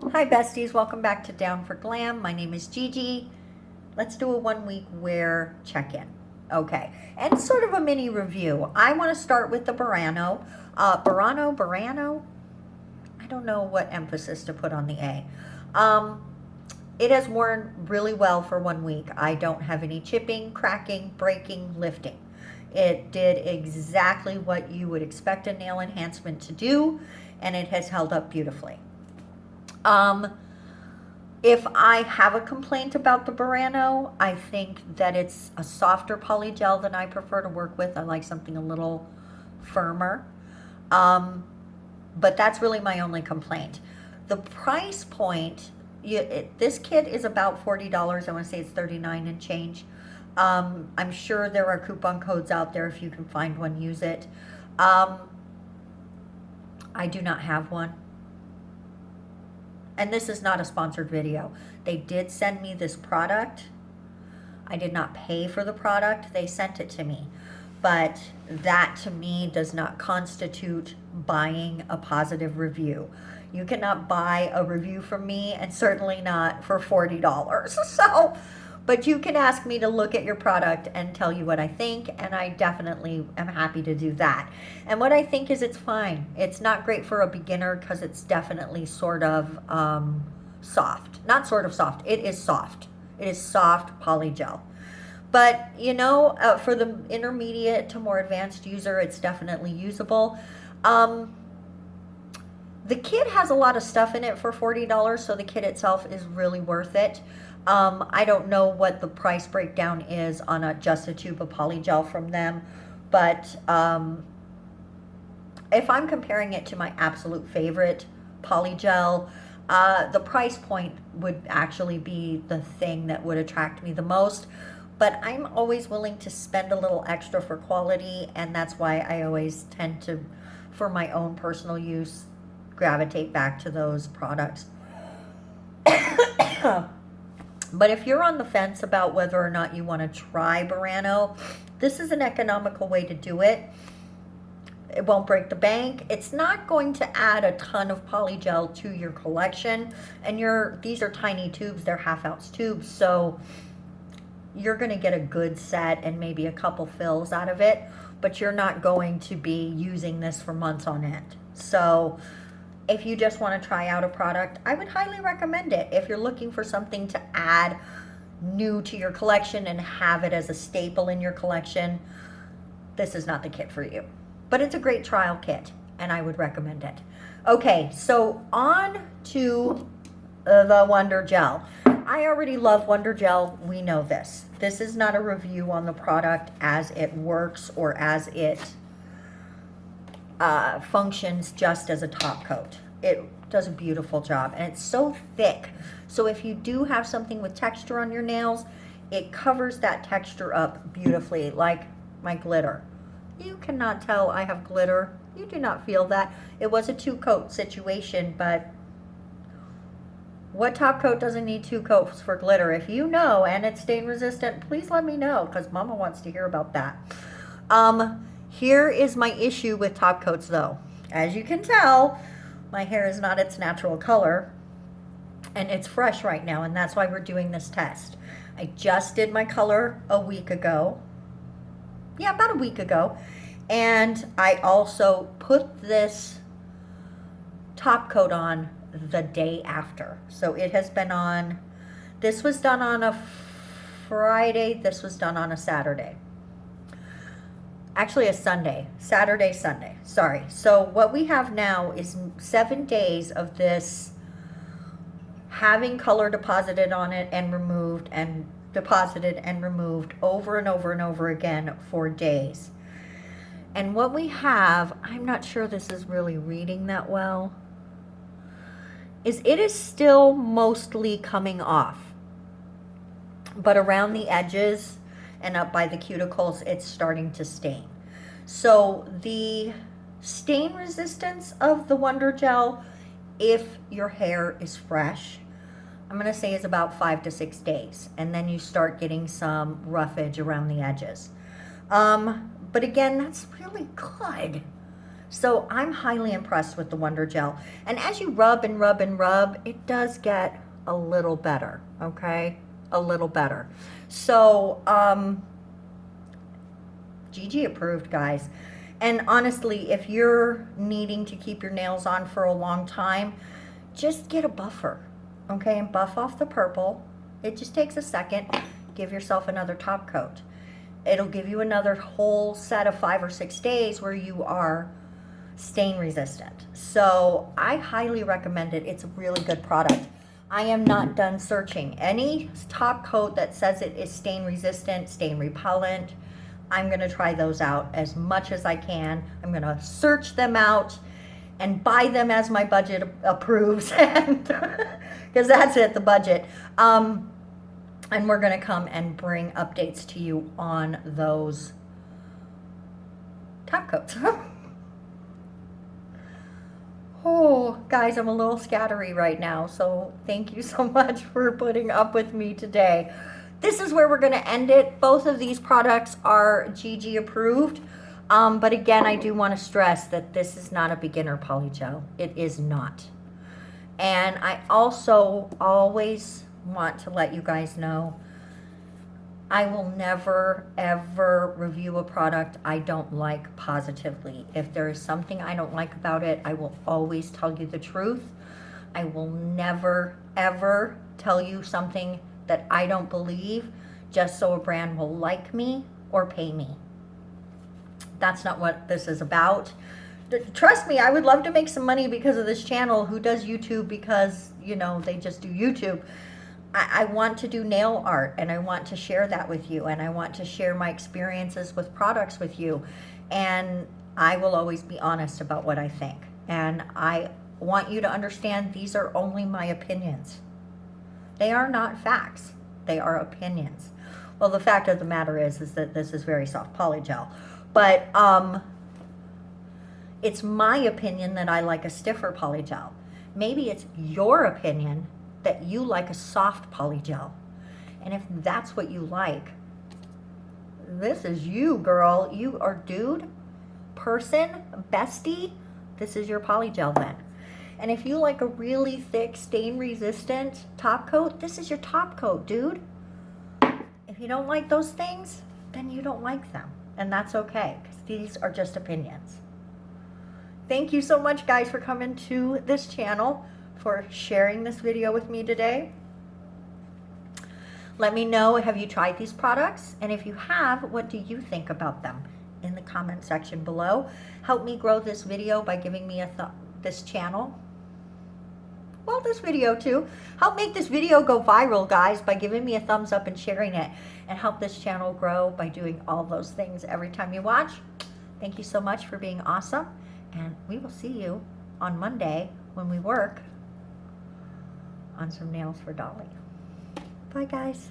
Hi besties, welcome back to Down for Glam. My name is Gigi. Let's do a 1 week wear check-in. Okay, and sort of a mini review. I want to start with the Burano. Burano? I don't know what emphasis to put on the A. Um, it has worn really well for 1 week. I don't have any chipping, cracking, breaking, lifting. It did exactly what you would expect a nail enhancement to do, and it has held up beautifully. Um, if I have a complaint about the Burano, I think that it's a softer polygel than I prefer to work with. I like something a little firmer. Um, but that's really my only complaint. The price point, this kit is about $40. I want to say it's 39 and change. I'm sure there are coupon codes out there. If you can find one, use it. I do not have one. And this is not a sponsored video. They did send me this product. I did not pay for the product. They sent it to me. But that to me does not constitute buying a positive review. You cannot buy a review from me, and certainly not for $40. So, but you can ask me to look at your product and tell you what I think, and I definitely am happy to do that. And what I think is it's fine. It's not great for a beginner because it's definitely sort of soft. Not sort of soft. It is soft. It is soft polygel. But, for the intermediate to more advanced user, it's definitely usable. The kit has a lot of stuff in it for $40, so the kit itself is really worth it. I don't know what the price breakdown is on just a tube of polygel from them, but if I'm comparing it to my absolute favorite polygel, the price point would actually be the thing that would attract me the most. But I'm always willing to spend a little extra for quality, and that's why I always tend to, for my own personal use, gravitate back to those products. But if you're on the fence about whether or not you want to try Burano, this is an economical way to do it. It won't break the bank. It's not going to add a ton of polygel to your collection. And these are tiny tubes, they're half-ounce tubes, so you're going to get a good set and maybe a couple fills out of it, but you're not going to be using this for months on end. So if you just want to try out a product, I would highly recommend it. If you're looking for something to add new to your collection and have it as a staple in your collection, this is not the kit for you. But it's a great trial kit, and I would recommend it. Okay, so on to the Wonder Gel. I already love Wonder Gel. We know this. This is not a review on the product as it works or as it functions just as a top coat. It does a beautiful job, and it's so thick. So if you do have something with texture on your nails, it covers that texture up beautifully, like my glitter. You cannot tell I have glitter. You do not feel that. It was a two-coat situation, but what top coat doesn't need two coats for glitter? If you know and it's stain resistant, please let me know, because Mama wants to hear about that. Here is my issue with top coats though. As you can tell, my hair is not its natural color, and it's fresh right now, and that's why we're doing this test. I just did my color a week ago. Yeah, about a week ago. And I also put this top coat on the day after. So it has been on, this was done on a Friday, this was done on a Saturday. Actually a Sunday, Saturday, Sunday, sorry. So what we have now is 7 days of this having color deposited on it and removed and deposited and removed over and over and over again for days. And what we have, I'm not sure this is really reading that well, is it is still mostly coming off. But around the edges and up by the cuticles, it's starting to stain. So the stain resistance of the Wonder Gel, if your hair is fresh, I'm going to say is about 5 to 6 days. And then you start getting some roughage around the edges. But again, that's really good. So I'm highly impressed with the Wonder Gel. And as you rub and rub and rub, it does get a little better, okay? A little better. So, GG approved, guys. And honestly, if you're needing to keep your nails on for a long time, just get a buffer, okay? And buff off the purple. It just takes a second. Give yourself another top coat. It'll give you another whole set of 5 or 6 days where you are stain resistant. So I highly recommend it. It's a really good product. I am not done searching. Any top coat that says it is stain resistant, stain repellent, I'm gonna try those out as much as I can. I'm gonna search them out and buy them as my budget approves, and because that's it, the budget. And we're gonna come and bring updates to you on those top coats. Oh, guys, I'm a little scattery right now, so thank you so much for putting up with me today. This is where we're going to end it. Both of these products are GG approved. But again, I do want to stress that this is not a beginner polygel. It is not. And I also always want to let you guys know, I will never, ever review a product I don't like positively. If there is something I don't like about it, I will always tell you the truth. I will never, ever tell you something that I don't believe just so a brand will like me or pay me. That's not what this is about. Trust me, I would love to make some money because of this channel. Who does YouTube because, you know, they just do YouTube? I want to do nail art, and I want to share that with you, and I want to share my experiences with products with you, and I will always be honest about what I think. And I want you to understand these are only my opinions. They are not facts. They are opinions. Well, the fact of the matter is that this is very soft polygel. But it's my opinion that I like a stiffer polygel. Maybe it's your opinion that you like a soft polygel. And if that's what you like, this is you, girl. You are dude, person, bestie. This is your polygel then. And if you like a really thick, stain-resistant top coat, this is your top coat, dude. If you don't like those things, then you don't like them. And that's okay, because these are just opinions. Thank you so much, guys, for coming to this channel, for sharing this video with me today. Let me know, have you tried these products? And if you have, what do you think about them? In the comment section below. Help me grow this video by giving me this channel. Well, this video too. Help make this video go viral, guys, by giving me a thumbs up and sharing it. And help this channel grow by doing all those things every time you watch. Thank you so much for being awesome. And we will see you on Monday when we work on some nails for Dolly. Bye, guys.